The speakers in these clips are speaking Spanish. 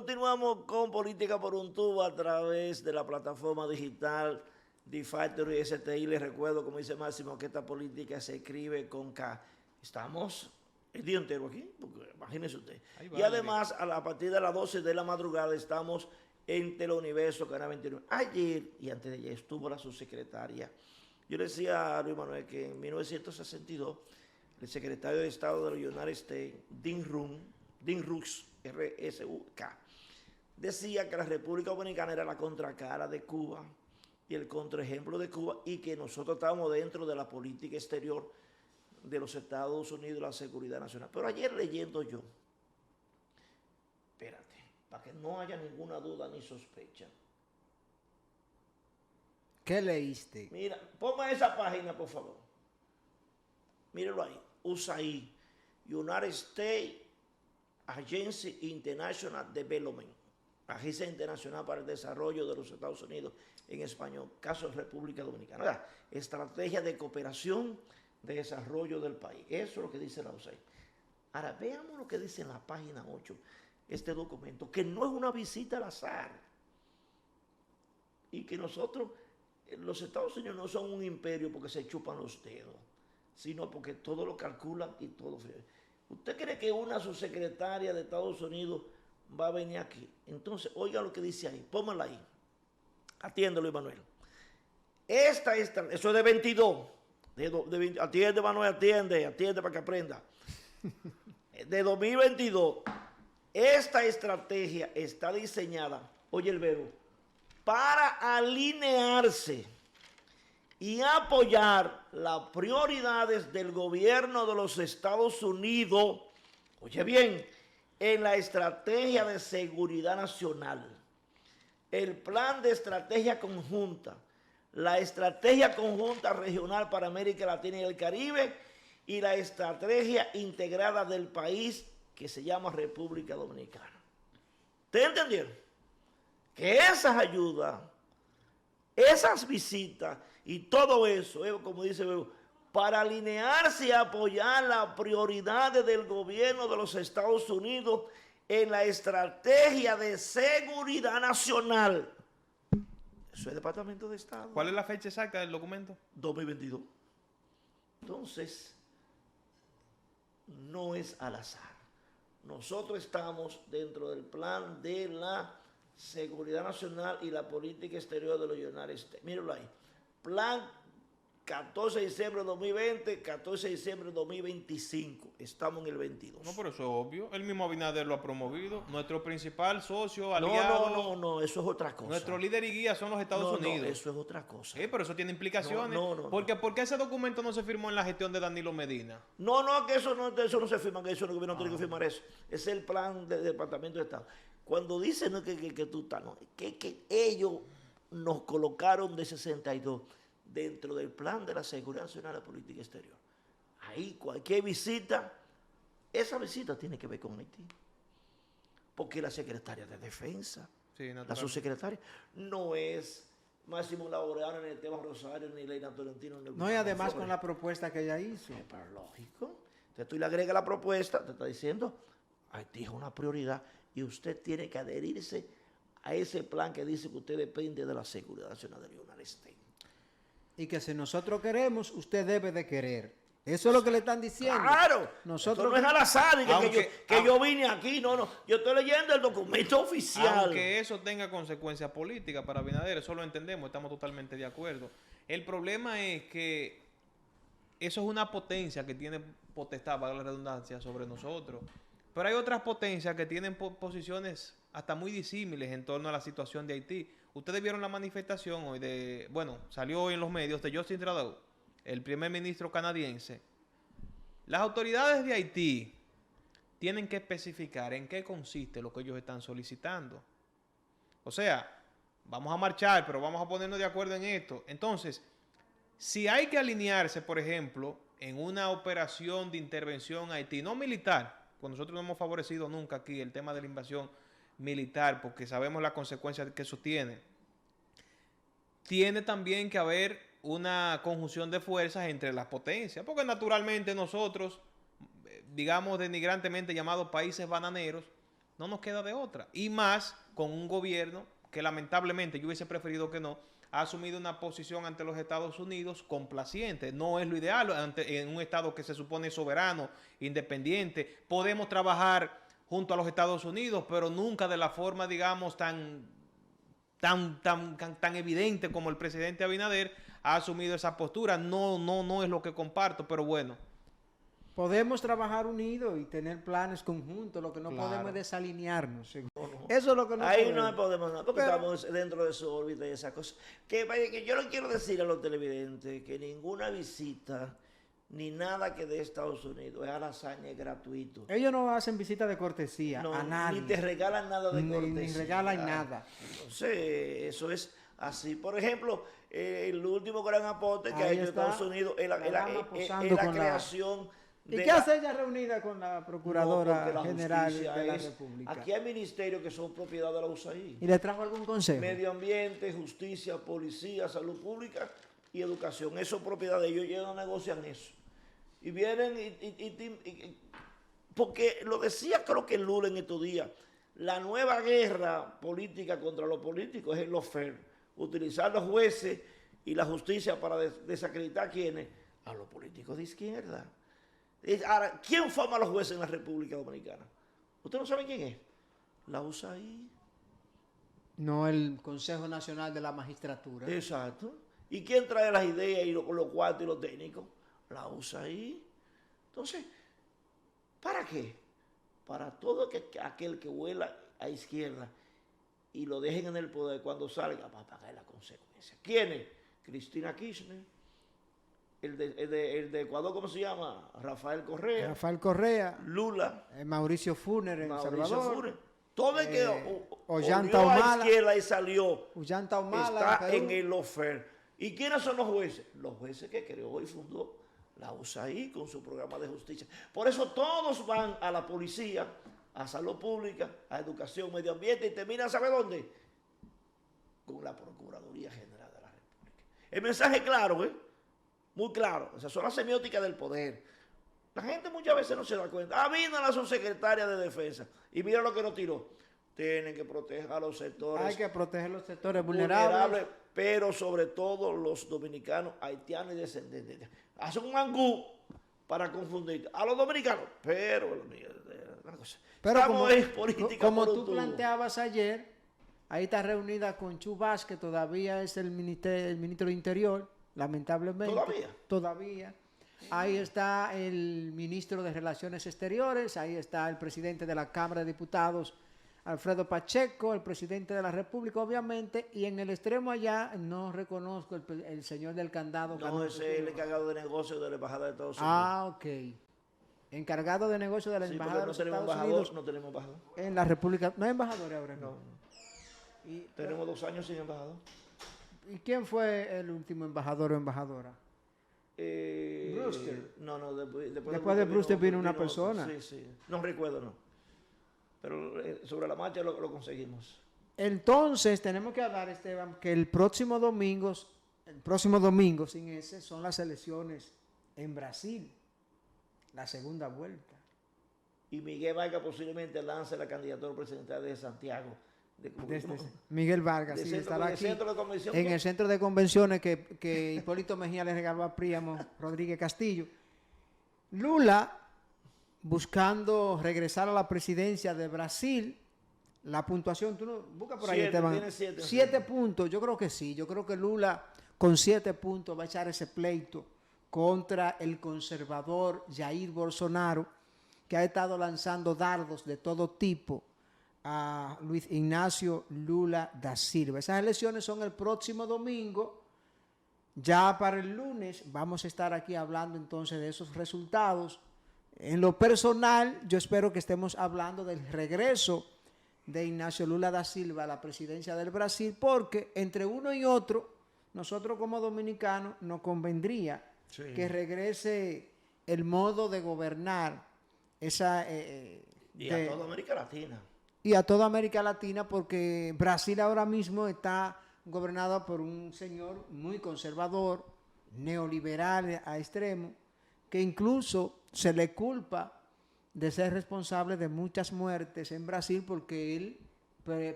Continuamos con Política por un Tubo a través de la plataforma digital D-Factory STI. Les recuerdo, como dice Máximo, que esta política se escribe con K. Estamos el día entero aquí, porque imagínese usted. Y además, a partir de las 12 de la madrugada, estamos en Teleuniverso, Canal 29. Ayer y antes de ayer estuvo la subsecretaria. Yo le decía a Luis Manuel que en 1962, el secretario de Estado de los United States, Dean Rusk, R-S-U-K, decía que la República Dominicana era la contracara de Cuba y el contraejemplo de Cuba, y que nosotros estábamos dentro de la política exterior de los Estados Unidos y la seguridad nacional. Pero ayer leyendo yo, espérate, para que no haya ninguna duda ni sospecha. ¿Qué leíste? Mira, ponme esa página, por favor. Míralo ahí. USAID, United States Agency International Development, Agencia Internacional para el Desarrollo de los Estados Unidos en español, caso de República Dominicana. ¿Verdad? Estrategia de cooperación de desarrollo del país. Eso es lo que dice la USAID. Ahora, veamos lo que dice en la página 8, este documento, que no es una visita al azar. Y que nosotros, los Estados Unidos no son un imperio porque se chupan los dedos, sino porque todo lo calculan y todo. ¿Usted cree que una subsecretaria de Estados Unidos va a venir aquí? Entonces, oiga lo que dice ahí, póngala ahí. Atiende, Luis Manuel. Eso es de 22. Atiende, Manuel, atiende para que aprenda. De 2022, esta estrategia está diseñada, oye el verbo, para alinearse y apoyar las prioridades del gobierno de los Estados Unidos, oye bien, en la estrategia de seguridad nacional, el plan de estrategia conjunta, la estrategia conjunta regional para América Latina y el Caribe y la estrategia integrada del país que se llama República Dominicana. ¿Ustedes entendieron? Que esas ayudas, esas visitas y todo eso, como dice Bebo, para alinearse y apoyar las prioridades del gobierno de los Estados Unidos en la estrategia de seguridad nacional. Eso es Departamento de Estado. ¿Cuál es la fecha exacta del documento? 2022. Entonces, no es al azar. Nosotros estamos dentro del plan de la seguridad nacional y la política exterior de los United States. Mírenlo ahí. Plan 14 de diciembre de 2020, 14 de diciembre de 2025. Estamos en el 22. No, pero eso es obvio. El mismo Abinader lo ha promovido. Nuestro principal socio, aliado. No, eso es otra cosa. Nuestro líder y guía son los Estados Unidos. No, eso es otra cosa. Pero eso tiene implicaciones. ¿Por qué ese documento no se firmó en la gestión de Danilo Medina? Que eso no se firma, que eso no, el gobierno tiene que firmar eso. Es el plan del Departamento de Estado. Cuando dicen que tú estás, que ellos nos colocaron de 62 dentro del plan de la seguridad nacional y la política exterior. Ahí cualquier visita, esa visita tiene que ver con Haití. Porque la secretaria de Defensa, sí, la subsecretaria, no es Máximo Laureano, ni Esteban Rosario, ni Leina Tolentino. No, y además con la propuesta que ella hizo. Pero lógico. Entonces tú le agregas la propuesta, te está diciendo, Haití es una prioridad y usted tiene que adherirse a ese plan que dice que usted depende de la seguridad nacional del United States. Y que si nosotros queremos, usted debe de querer. Eso es lo que le están diciendo. Claro. Nosotros no es al azar yo vine aquí. No. Yo estoy leyendo el documento oficial. Aunque eso tenga consecuencias políticas para Abinader, eso lo entendemos, estamos totalmente de acuerdo. El problema es que eso es una potencia que tiene potestad, valga la redundancia, sobre nosotros. Pero hay otras potencias que tienen posiciones hasta muy disímiles en torno a la situación de Haití. Ustedes vieron la manifestación hoy salió hoy en los medios de Justin Trudeau, el primer ministro canadiense. Las autoridades de Haití tienen que especificar en qué consiste lo que ellos están solicitando. O sea, vamos a marchar, pero vamos a ponernos de acuerdo en esto. Entonces, si hay que alinearse, por ejemplo, en una operación de intervención a Haití, no militar, pues nosotros no hemos favorecido nunca aquí el tema de la invasión militar, porque sabemos las consecuencias que eso tiene. Tiene también que haber una conjunción de fuerzas entre las potencias, porque naturalmente nosotros, digamos denigrantemente llamados países bananeros, No nos queda de otra. Y más con un gobierno que lamentablemente yo hubiese preferido que no, ha asumido una posición ante los Estados Unidos complaciente. No es lo ideal en un Estado que se supone soberano, independiente. Podemos trabajar junto a los Estados Unidos, pero nunca de la forma, digamos, tan evidente como el presidente Abinader ha asumido esa postura. No es lo que comparto, pero bueno. Podemos trabajar unidos y tener planes conjuntos, lo que no Claro. podemos es desalinearnos. Eso es lo que no Ahí podemos. no podemos, no, porque Pero- estamos dentro de su órbita y esas cosas. Que yo le quiero decir a los televidentes que ninguna visita ni nada que de Estados Unidos es a la hazaña, es gratuito. Ellos no hacen visita de cortesía No, a nadie. ni te regalan nada de Ni cortesía. regalan nada. Entonces, eso es así. Por ejemplo, el último gran aporte que ha Ahí hecho está Estados Unidos es la dama posando es la con la- creación ¿Y de qué hace ella reunida con la No, Procuradora porque la General justicia de la es- República? Aquí hay ministerios que son propiedad de la USAID. ¿Y le trajo algún consejo? Medio ambiente, justicia, policía, salud pública y educación. Eso es propiedad de ellos, ellos no negocian eso. Y vienen porque lo decía creo que Lula en estos días, la nueva guerra política contra los políticos es el lawfare. Utilizar los jueces y la justicia para desacreditar a quienes, a los políticos de izquierda. Ahora, ¿quién forma a los jueces en la República Dominicana? ¿Usted no sabe quién es? La USAID. No el Consejo Nacional de la Magistratura. Exacto. ¿Y quién trae las ideas y los cuartos y los técnicos? La USAID. Entonces, ¿para qué? Para todo aquel que vuela a izquierda y lo dejen en el poder cuando salga va a pagar las consecuencias. ¿Quiénes? Cristina Kirchner, el de Ecuador, ¿cómo se llama? Rafael Correa, Rafael Correa, Lula, Mauricio Funer en Mauricio Salvador, Funes. Todo el que Ollanta olió a Humala. izquierda y salió Ullanta Humala, está Perú. en el lawfare. ¿Y quiénes son los jueces? Los jueces que creó y fundó la USAID con su programa de justicia. Por eso todos van a la policía, a salud pública, a educación, medio ambiente y terminan, ¿sabe dónde? Con la Procuraduría General de la República. El mensaje es claro, ¿eh? Muy claro. Esas son las semióticas del poder. La gente muchas veces no se da cuenta. Vino la subsecretaria de Defensa y mira lo que nos tiró. Tienen que proteger a los sectores Hay que proteger los sectores vulnerables. pero sobre todo los dominicanos, haitianos y descendientes. Hacen un mangú para confundir a los dominicanos, pero una cosa. Pero Estamos en política como por un tú tubo. planteabas ayer, ahí está reunida con Chu Vázquez, que todavía es el ministro de Interior, lamentablemente. Todavía. Ahí está el ministro de Relaciones Exteriores, ahí está el presidente de la Cámara de Diputados, Alfredo Pacheco, el presidente de la República, obviamente, y en el extremo allá no reconozco el señor del candado. No, Carlos ese es el Silva. encargado de negocios de la Embajada de Estados Unidos. Ah, ok. Encargado de negocios de la Sí, Embajada porque de no los tenemos Estados embajador, Unidos no tenemos embajador. en la República. No hay embajadores ahora, ¿no? No. ¿Y, Tenemos 2 años sin embajador. ¿Y quién fue el último embajador o embajadora? Brewster. No, después Después de Brewster vino una persona. Sí. No recuerdo, no. Pero sobre la marcha lo conseguimos. Entonces, tenemos que hablar, Esteban, que el próximo domingo, sin ese, son las elecciones en Brasil, la segunda vuelta. Y Miguel Vargas posiblemente lance la candidatura presidencial de Santiago. Miguel Vargas, de sí, centro- estará de aquí centro de convención, en ¿qué? el centro de convenciones que Hipólito Mejía le regaló a Príamo Rodríguez Castillo. Lula, buscando regresar a la presidencia de Brasil, la puntuación, tú no, busca por ahí, 7, Esteban. tiene 7. 7 puntos, yo creo que sí. Yo creo que Lula con 7 puntos va a echar ese pleito contra el conservador Jair Bolsonaro, que ha estado lanzando dardos de todo tipo a Luis Ignacio Lula da Silva. Esas elecciones son el próximo domingo. Ya para el lunes vamos a estar aquí hablando entonces de esos resultados. En lo personal, yo espero que estemos hablando del regreso de Ignacio Lula da Silva a la presidencia del Brasil, porque entre uno y otro, nosotros como dominicanos nos convendría que regrese el modo de gobernar esa... Y a toda América Latina. Y a toda América Latina, porque Brasil ahora mismo está gobernado por un señor muy conservador, neoliberal a extremo, que incluso se le culpa de ser responsable de muchas muertes en Brasil porque él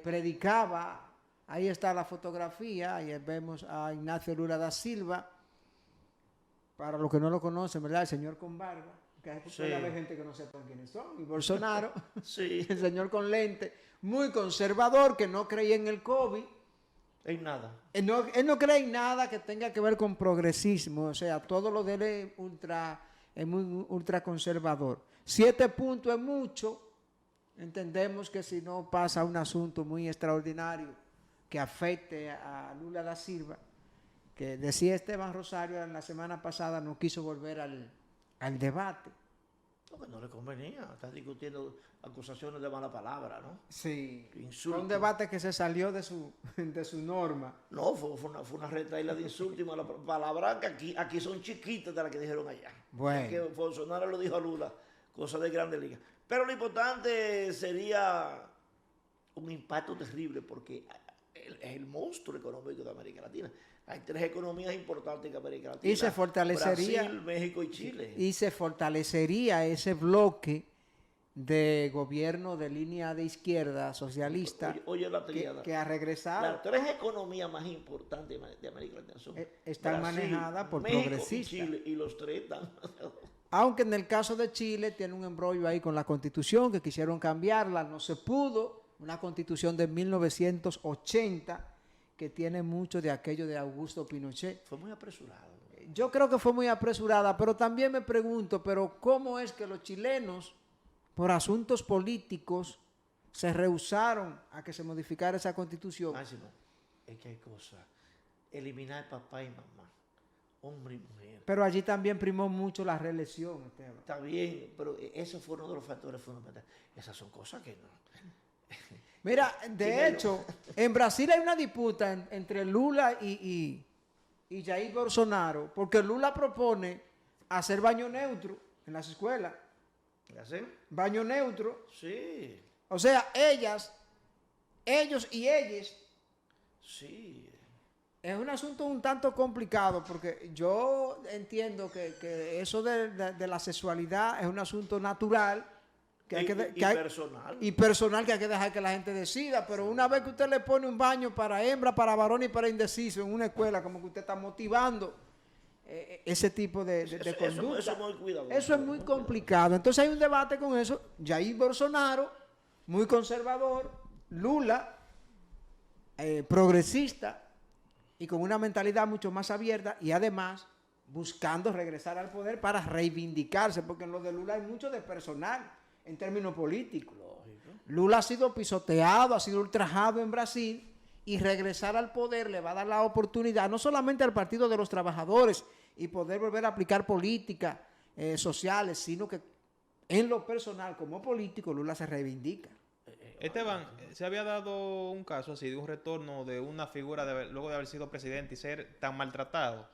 predicaba. Ahí está la fotografía, ahí vemos a Ignacio Lula da Silva, para los que no lo conocen, ¿verdad? El señor con barba, que puede haber gente que no sepa quiénes son, y Bolsonaro, Sí. el señor con lente, muy conservador, que no creía en el COVID. En nada. Él no cree en nada que tenga que ver con progresismo, o sea, todo lo de él es muy ultra conservador. 7 puntos es mucho, entendemos que si no pasa un asunto muy extraordinario que afecte a Lula da Silva, que decía Esteban Rosario en la semana pasada, no quiso volver al debate. Porque no le convenía. Está discutiendo acusaciones de mala palabra, ¿no? Sí, Insulto. fue un debate que se salió de su norma. No, fue una retaíla de insultos y mala palabra que aquí son chiquitas de las que dijeron allá. Bueno. Que Bolsonaro lo dijo a Lula, cosa de grande liga. Pero lo importante sería un impacto terrible porque es el monstruo económico de América Latina. Hay 3 economías importantes en América Latina. Y se fortalecería. Brasil, México y Chile. Y se fortalecería ese bloque de gobierno de línea de izquierda socialista Oye la triada. que ha regresado. Las 3 economías más importantes de América Latina son Están Brasil, manejadas por México progresistas. y Chile, y los 3 están... Aunque en el caso de Chile tiene un embrollo ahí con la constitución, que quisieron cambiarla, no se pudo. Una constitución de 1980 que tiene mucho de aquello de Augusto Pinochet. Fue muy apresurado. Yo creo que fue muy apresurada, pero también me pregunto, pero ¿cómo es que los chilenos, por asuntos políticos, se rehusaron a que se modificara esa constitución? Máximo, es que hay cosas. Eliminar papá y mamá, hombre y mujer. Pero allí también primó mucho la reelección, Esteban. Está bien, pero eso fue uno de los factores fundamentales. Esas son cosas que no. Mira, de hecho, en Brasil hay una disputa entre Lula y Jair Bolsonaro, porque Lula propone hacer baño neutro en las escuelas. ¿Qué hacen? Baño neutro. Sí, O sea, ellos y ellas. sí. Es un asunto un tanto complicado porque yo entiendo que eso de la sexualidad es un asunto natural que hay personal. y personal que hay que dejar que la gente decida, pero una vez que usted le pone un baño para hembra, para varón y para indeciso en una escuela, como que usted está motivando ese tipo de conducta. Eso es muy cuidadoso. Eso es muy complicado. Entonces hay un debate con eso. Jair Bolsonaro, muy conservador, Lula, progresista y con una mentalidad mucho más abierta y además buscando regresar al poder para reivindicarse, porque en lo de Lula hay mucho de personal en términos políticos. Lógico. Lula ha sido pisoteado, ha sido ultrajado en Brasil y regresar al poder le va a dar la oportunidad no solamente al Partido de los Trabajadores y poder volver a aplicar políticas sociales, sino que en lo personal como político Lula se reivindica. Esteban, se había dado un caso así de un retorno de una figura luego de haber sido presidente y ser tan maltratado.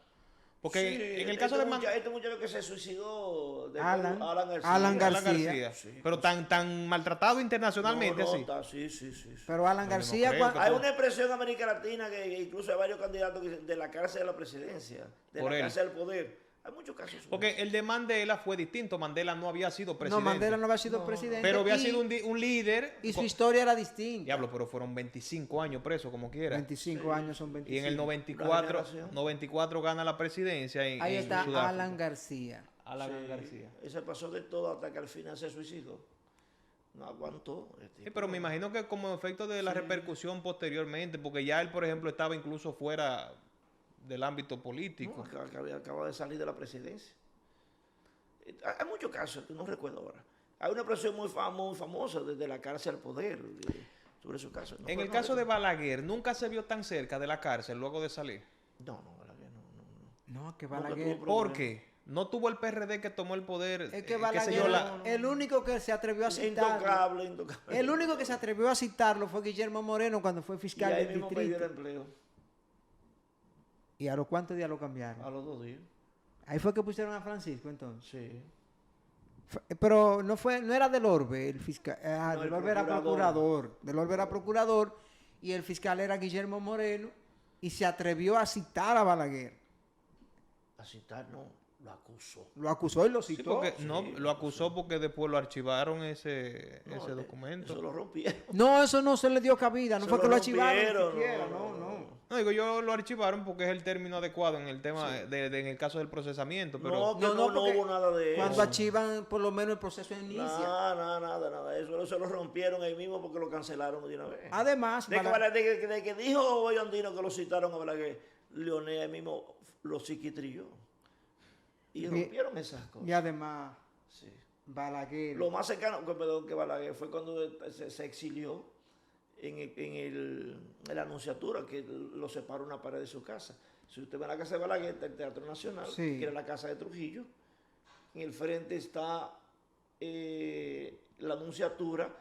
Porque Sí, en el caso de este muchacho que se suicidó, de Alan García. Alan García. Sí, pero tan maltratado internacionalmente así. Sí. Pero Alan No, yo no García, creo que Hay una expresión en América Latina que incluso hay varios candidatos que dicen de la cárcel a la presidencia, de Por la él. cárcel al poder. Hay muchos casos. Porque el de Mandela fue distinto. Mandela no había sido presidente. no, Mandela no había sido presidente, Pero había sido un líder. y su historia era distinta. Diablo, pero fueron 25 años presos como quiera. 25 años son 25. Y en el Una 94 gana la presidencia en Ahí está Sudáfrica. Alan García. Alan Sí, García. Ese pasó de todo hasta que al final se suicidó. No aguantó. Sí, pero me imagino que como efecto de la repercusión posteriormente, porque ya él, por ejemplo, estaba incluso fuera del ámbito político. Acaba de salir de la presidencia. Hay muchos casos que no recuerdo ahora. Hay una expresión muy famosa desde la cárcel al poder sobre esos casos. En el caso de Balaguer, ¿nunca se vio tan cerca de la cárcel luego de salir? No, Balaguer no. No, que Nunca Balaguer. tuvo ¿Por qué? No tuvo el PRD que tomó el poder. Es que qué sé Balaguer, yo, el único que se atrevió a citarlo. Intocable. El único que se atrevió a citarlo fue Guillermo Moreno cuando fue Y fiscal ahí del mismo perdió el distrito. empleo. ¿Y a los cuántos días lo cambiaron? A los 2 días. Ahí fue que pusieron a Francisco entonces. Sí. Pero no era del Orbe, el fiscal. No, Del el Orbe era procurador. procurador. Del Orbe era procurador y el fiscal era Guillermo Moreno y se atrevió a citar a Balaguer. A citar, no. Lo acusó y lo Sí, citó. porque no, Sí, lo acusó porque después lo archivaron ese No, documento. Eso lo rompieron. No, eso no se le dio cabida, no Se fue que lo archivaron ni rompieron, siquiera, no. No, digo, yo lo archivaron porque es el término adecuado en el tema, en el caso del procesamiento, pero... No, que no porque hubo nada de eso. Cuando archivan, por lo menos el proceso inicia. Nada. Eso se lo rompieron ahí mismo porque lo cancelaron de una vez. Además, De que dijo Boyondino que lo citaron a Balaguer, Leonel ahí mismo lo psiquitrilló. Y rompieron esas cosas. y además, Sí. Balaguer. Lo más cercano que Balaguer fue cuando se exilió en la Anunciatura, que lo separó una pared de su casa. Si usted va a la casa de Balaguer, está el Teatro Nacional, Sí. que era la casa de Trujillo. En el frente está la Anunciatura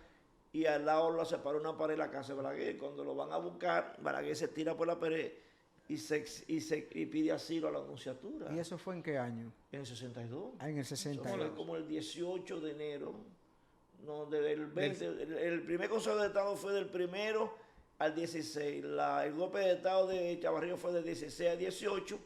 y al lado la separó una pared de la casa de Balaguer. Cuando lo van a buscar, Balaguer se tira por la pared y pide asilo a la Anunciatura. ¿Y eso fue en qué año? En el 62. En el Eso 60. fue como el 18 de enero. No, desde el 20. El primer Consejo de Estado fue del 1 al 16. El golpe de Estado de Chavarría fue del 16 al 18.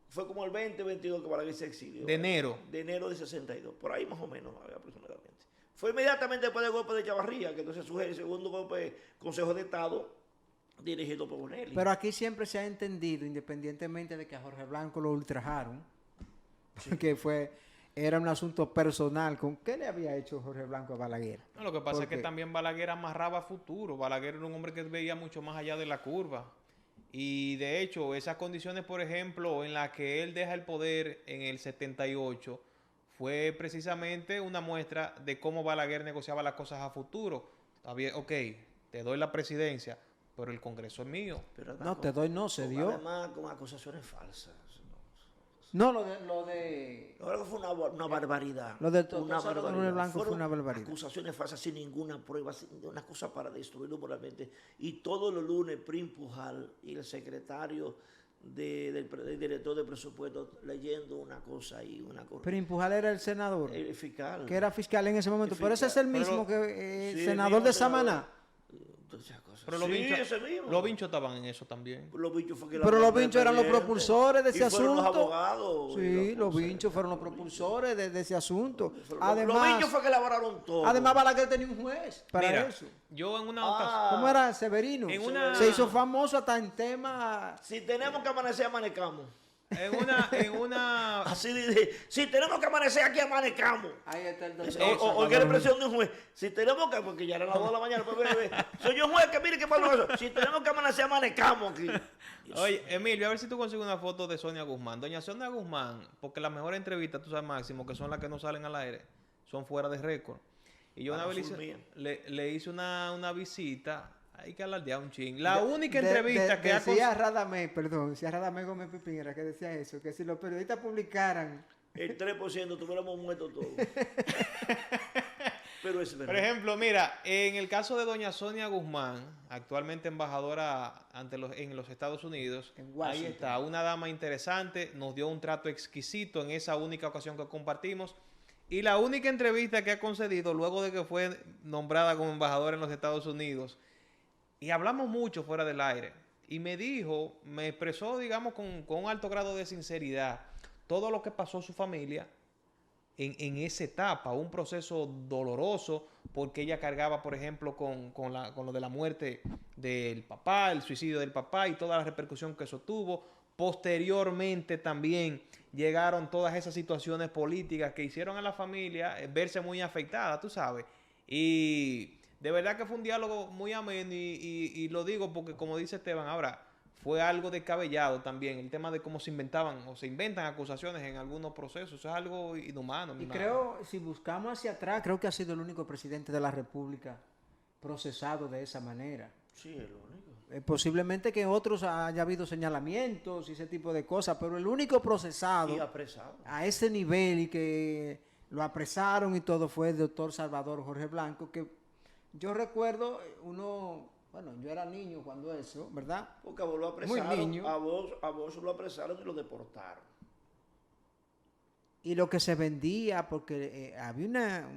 Fue como el 20, 22 que Balaguer se exilió. De enero. De enero de 62. Por ahí más o menos, aproximadamente. Fue inmediatamente después del golpe de Chavarría, que entonces surge el segundo golpe de Consejo de Estado dirigido por Bonelli. Pero aquí siempre se ha entendido, independientemente de que a Jorge Blanco lo ultrajaron, que era un asunto personal. ¿Con qué le había hecho Jorge Blanco a Balaguer? No, lo que pasa es que Porque- también Balaguer amarraba futuro. Balaguer era un hombre que veía mucho más allá de la curva. Y de hecho, esas condiciones, por ejemplo, en las que él deja el poder en el 78, fue precisamente una muestra de cómo Balaguer negociaba las cosas a futuro. Está bien, ok, te doy la presidencia, pero el Congreso es mío. Pero No, te doy, no, se dio. Además, con acusaciones falsas. No, lo de Ahora fue una barbaridad. Lo del una doctor Salvador Núñez Blanco fue Fueron una barbaridad. acusaciones falsas sin ninguna prueba, una cosa para destruirlo moralmente. Y todos los lunes, Prim Pujal y el secretario del director de presupuesto leyendo una cosa y una cosa. Pero Impujal era el senador, El fiscal. que era fiscal en ese momento. El Pero ese es el fiscal. mismo Pero- que Sí, el senador mismo de senador. Samaná. Entonces, cosas. Pero los Sí, vinchos ese mismo. los vinchos estaban en eso también. Los bichos fue que Pero los la- vinchos eran los presidente, propulsores de ese y fueron asunto. los abogados. y Sí, los cosas. vinchos fueron los propulsores de ese asunto. Los bichos Además, fue que elaboraron todo. además Balaguer tenía un juez para Mira, eso. yo en una Ah. ocasión... ¿Cómo era? Severino. En una- Se hizo famoso hasta en temas. Si tenemos que amanecer, amanecamos. En una... Así dice, si tenemos que amanecer aquí, amanecamos. Ahí está el doctor. O qué expresión de un juez. Si tenemos que, porque ya eran las 2 de la mañana, pues, soy yo un juez que mire qué pasa eso. Si tenemos que amanecer, amanecamos aquí. Oye, Emilio, a ver si tú consigues una foto de Sonia Guzmán. Doña Sonia Guzmán, porque las mejores entrevistas, tú sabes, Máximo, que son las que no salen al aire, son fuera de récord. Y yo una vez le hice una visita, hay que alardear un ching. La única entrevista que ha decía Radamés, perdón, decía Radamés Gómez Pipín, era que decía eso, que si los periodistas publicaran. El 3% tuviéramos muerto todos. Pero es verdad. Por ejemplo, mira, en el caso de doña Sonia Guzmán, actualmente embajadora en los Estados Unidos, En ahí Washington. está, una dama interesante, nos dio un trato exquisito en esa única ocasión que compartimos. Y la única entrevista que ha concedido luego de que fue nombrada como embajadora en los Estados Unidos, y hablamos mucho fuera del aire, y me expresó, digamos, con un alto grado de sinceridad, todo lo que pasó su familia en esa etapa, un proceso doloroso, porque ella cargaba, por ejemplo, con lo de la muerte del papá, el suicidio del papá y toda la repercusión que eso tuvo. Posteriormente también llegaron todas esas situaciones políticas que hicieron a la familia verse muy afectada, tú sabes. Y de verdad que fue un diálogo muy ameno y lo digo porque, como dice Esteban, ahora fue algo descabellado también el tema de cómo se inventaban o se inventan acusaciones en algunos procesos. Eso es algo inhumano. mi Y mano. creo, si buscamos hacia atrás, creo que ha sido el único presidente de la República procesado de esa manera. Sí, es lo único. Posiblemente que otros haya habido señalamientos y ese tipo de cosas, pero el único procesado Y apresado. a ese nivel y que lo apresaron y todo fue el doctor Salvador Jorge Blanco, que yo recuerdo bueno, yo era niño cuando eso, ¿verdad? Porque a vos lo Muy apresaron. niño. A vos lo apresaron y lo deportaron. Y lo que se vendía, porque había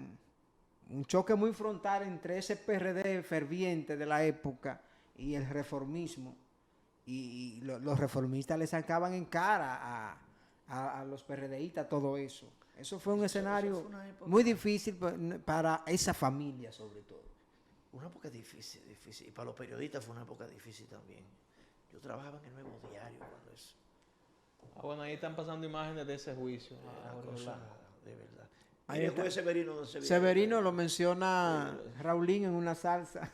un choque muy frontal entre ese PRD ferviente de la época y el reformismo. Y los reformistas le sacaban en cara a los PRDistas, todo eso. Eso fue un escenario fue una época muy difícil para esa familia, sobre todo. Una época difícil, difícil. Y para los periodistas fue una época difícil también. Yo trabajaba en el Nuevo Diario cuando eso. Bueno, ahí están pasando imágenes de ese juicio. Era Jorge cosa Orlando. de verdad. Ahí Y el está. juez Severino no se vio. Severino lo menciona Raulín en una salsa.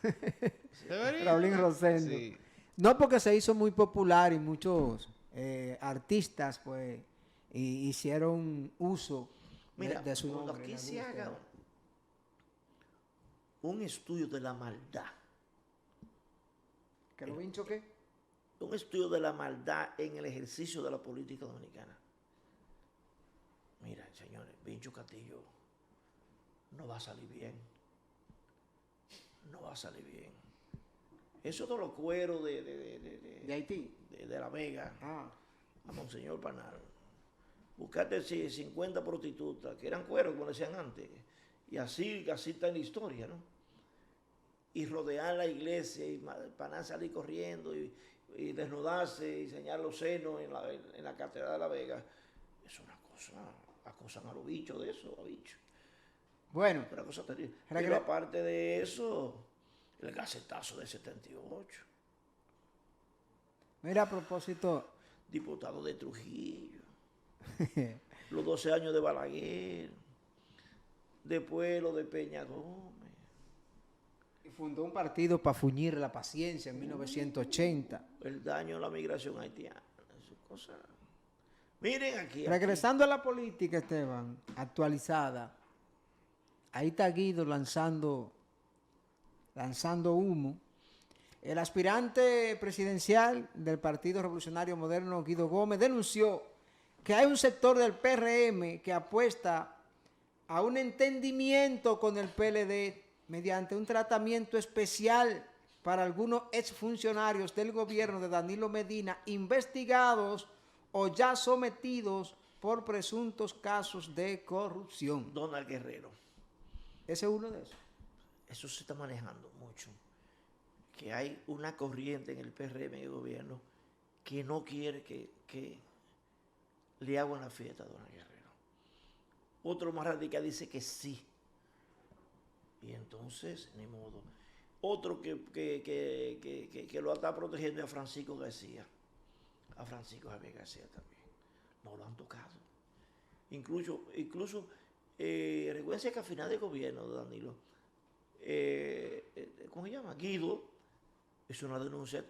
¿Severino? Raulín Rosendo. Sí. No, porque se hizo muy popular y muchos artistas pues hicieron uso Mira, de su cuando nombre. aquí en se algunos haga temas. un estudio de la maldad, ¿Que lo vincho qué? un estudio de la maldad en el ejercicio de la política dominicana. Mira, señores, Vincho Castillo no va a salir bien. No va a salir bien. Eso de los cueros ¿De Haití? de La Vega Ah. a Monseñor Panal. Buscate 50 prostitutas, que eran cueros, como decían antes. Y así está en la historia, ¿no? Y rodear la iglesia y Panal salir corriendo y desnudarse y enseñar los senos en la catedral de La Vega. Es una cosa, acosan a los bichos de eso, a bichos. Bueno, Una cosa terrible. Regre- Pero aparte de eso, el gacetazo de 78, mira, a propósito, diputado de Trujillo, los 12 años de Balaguer, después lo de Peña Gómez. fundó un partido para fuñir la paciencia en 1980. El daño a la migración haitiana, esas cosas. Miren aquí. Regresando a la política, Esteban, actualizada, ahí está Guido lanzando humo. El aspirante presidencial del Partido Revolucionario Moderno, Guido Gómez, denunció que hay un sector del PRM que apuesta a un entendimiento con el PLD mediante un tratamiento especial para algunos exfuncionarios del gobierno de Danilo Medina investigados o ya sometidos por presuntos casos de corrupción. Donald Guerrero. Ese es uno de esos. Eso se está manejando mucho. Que hay una corriente en el PRM y el gobierno que no quiere que le hagan la fiesta a Donald Guerrero. Otro más radical dice que sí. Y entonces, ni modo. Otro que lo está protegiendo es a Francisco García. A Francisco Javier García también. No lo han tocado. Incluso recuérdense que al final del gobierno de Danilo, ¿cómo se llama? Guido hizo una denuncia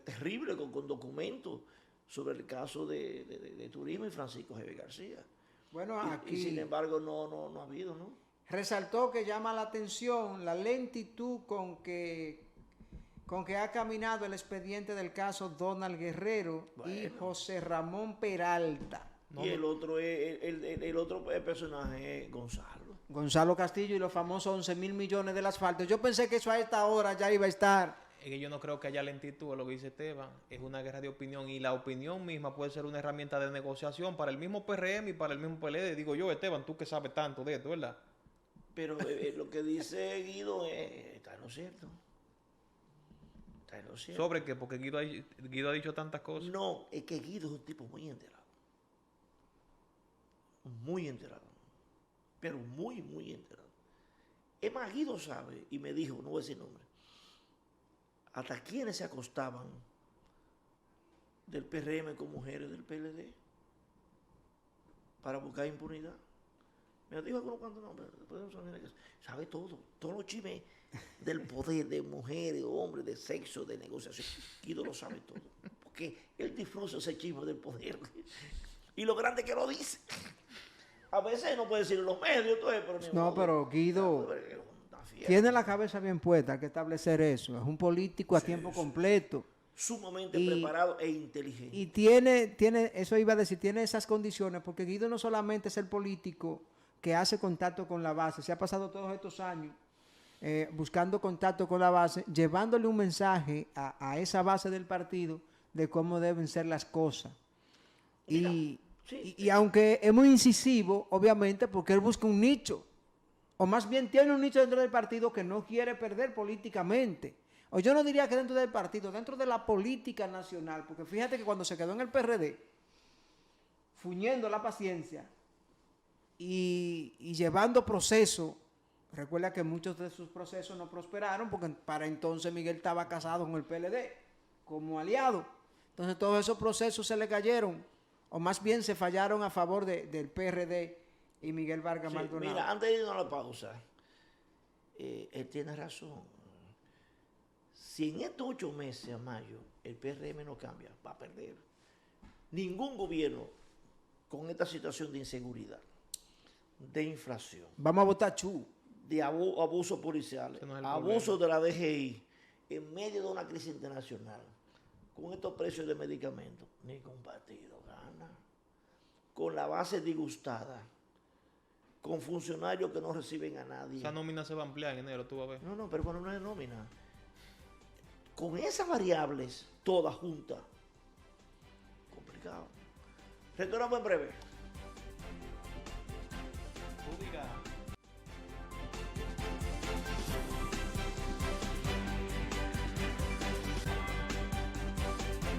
terrible con documentos sobre el caso de turismo y Francisco Javier García. Bueno, Y aquí sin embargo no ha habido, ¿no? resaltó que llama la atención la lentitud con que ha caminado el expediente del caso Donald Guerrero y Bueno. José Ramón Peralta. Y el otro personaje es Gonzalo. Gonzalo Castillo y los famosos 11,000 millones del asfalto. Yo pensé que eso a esta hora ya iba a estar. Es que yo no creo que haya lentitud en lo que dice Esteban. Es una guerra de opinión y la opinión misma puede ser una herramienta de negociación para el mismo PRM y para el mismo PLD. Digo yo, Esteban, tú que sabes tanto de esto, ¿verdad? Pero lo que dice Guido está en lo cierto. Está en lo cierto. ¿Sobre qué? Porque Guido ha dicho tantas cosas. No, es que Guido es un tipo muy enterado. Muy enterado. Pero muy, muy enterado. Es más, Guido sabe, y me dijo, no voy a decir nombre, hasta quiénes se acostaban del PRM con mujeres del PLD para buscar impunidad. Me dijo algunos cuantos nombres. Sabe todo. Todos los chismes del poder, de mujeres, hombres, de sexo, de negociación. Guido lo sabe todo. Porque él disfruta ese chisme del poder. Y lo grande que lo dice. A veces no puede decir en los medios, pero ni No, modo. pero Guido Una fiesta. tiene la cabeza bien puesta, hay que establecer eso. Es un político a tiempo completo. Sumamente Y- preparado e inteligente. Y tiene, eso iba a decir, tiene esas condiciones, porque Guido no solamente es el político que hace contacto con la base, se ha pasado todos estos años buscando contacto con la base, llevándole un mensaje a esa base del partido de cómo deben ser las cosas. Mira, Y, sí. y aunque es muy incisivo, obviamente, porque él busca un nicho, o más bien tiene un nicho dentro del partido que no quiere perder políticamente. O yo no diría que dentro del partido, dentro de la política nacional, porque fíjate que cuando se quedó en el PRD, fuñendo la paciencia y llevando procesos. Recuerda que muchos de sus procesos no prosperaron porque para entonces Miguel estaba casado con el PLD como aliado. Entonces todos esos procesos se le cayeron, o más bien se fallaron a favor del PRD y Miguel Vargas Sí, Maldonado. mira, antes de irnos a la pausa, él tiene razón. Si en estos 8 meses a mayo el PRM no cambia, va a perder. Ningún gobierno con esta situación de inseguridad, de inflación, Vamos a votar Chu. de abusos policiales, Ese no es el abusos de la DGI, en medio de una crisis internacional, con estos precios de medicamentos, ningún partido gana. Con la base disgustada, con funcionarios que no reciben a nadie. Esa nómina se va a ampliar en enero, tú vas a ver. No, pero bueno, no es nómina. Con esas variables, todas juntas, complicado. Retornamos en breve.